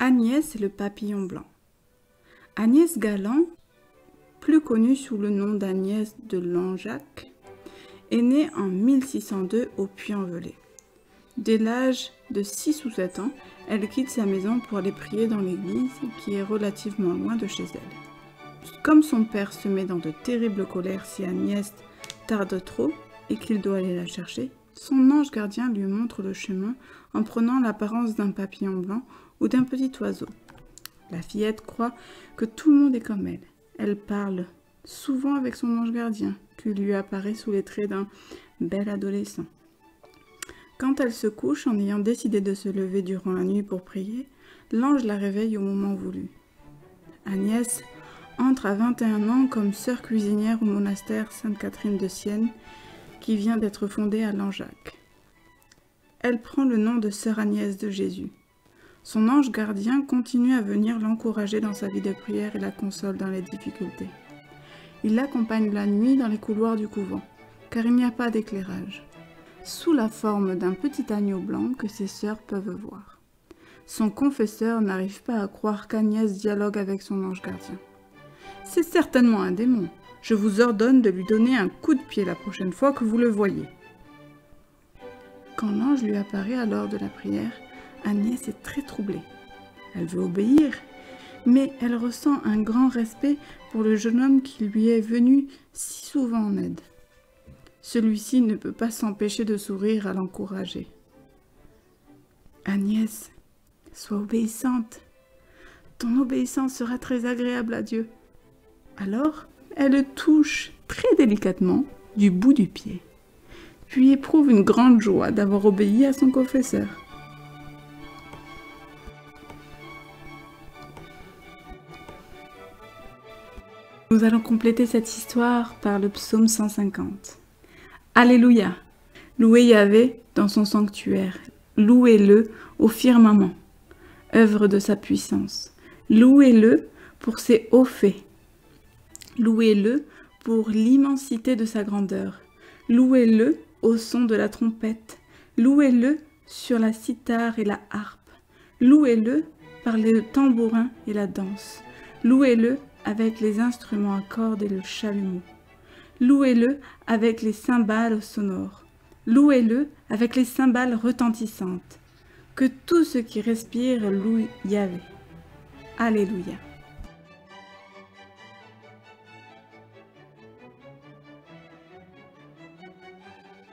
Agnès et le papillon blanc. Agnès Galland, plus connue sous le nom d'Agnès de Langeac, est née en 1602 au Puy-en-Velay. Dès l'âge de 6 ou 7 ans, elle quitte sa maison pour aller prier dans l'église qui est relativement loin de chez elle. Comme son père se met dans de terribles colères si Agnès tarde trop et qu'il doit aller la chercher, son ange gardien lui montre le chemin en prenant l'apparence d'un papillon blanc ou d'un petit oiseau. La fillette croit que tout le monde est comme elle. Elle parle souvent avec son ange gardien, qui lui apparaît sous les traits d'un bel adolescent. Quand elle se couche en ayant décidé de se lever durant la nuit pour prier, l'ange la réveille au moment voulu. Agnès entre à 21 ans comme sœur cuisinière au monastère Sainte-Catherine de Sienne, qui vient d'être fondée à Langeac. Elle prend le nom de sœur Agnès de Jésus. Son ange gardien continue à venir l'encourager dans sa vie de prière et la console dans les difficultés. Il l'accompagne la nuit dans les couloirs du couvent, car il n'y a pas d'éclairage, sous la forme d'un petit agneau blanc que ses sœurs peuvent voir. Son confesseur n'arrive pas à croire qu'Agnès dialogue avec son ange gardien. « C'est certainement un démon. Je vous ordonne de lui donner un coup de pied la prochaine fois que vous le voyez. » Quand l'ange lui apparaît à l'heure de la prière, Agnès est très troublée. Elle veut obéir, mais elle ressent un grand respect pour le jeune homme qui lui est venu si souvent en aide. Celui-ci ne peut pas s'empêcher de sourire à l'encourager. « Agnès, sois obéissante. Ton obéissance sera très agréable à Dieu. » Alors, elle le touche très délicatement du bout du pied, puis éprouve une grande joie d'avoir obéi à son confesseur. Nous allons compléter cette histoire par le psaume 150. Alléluia! Louez Yahvé dans son sanctuaire, louez-le au firmament, œuvre de sa puissance. Louez-le pour ses hauts faits. Louez-le pour l'immensité de sa grandeur. Louez-le au son de la trompette. Louez-le sur la cithare et la harpe. Louez-le par les tambourins et la danse. Louez-le avec les instruments à cordes et le chalumeau. Louez-le avec les cymbales sonores. Louez-le avec les cymbales retentissantes. Que tout ce qui respire loue Yahvé. Alléluia.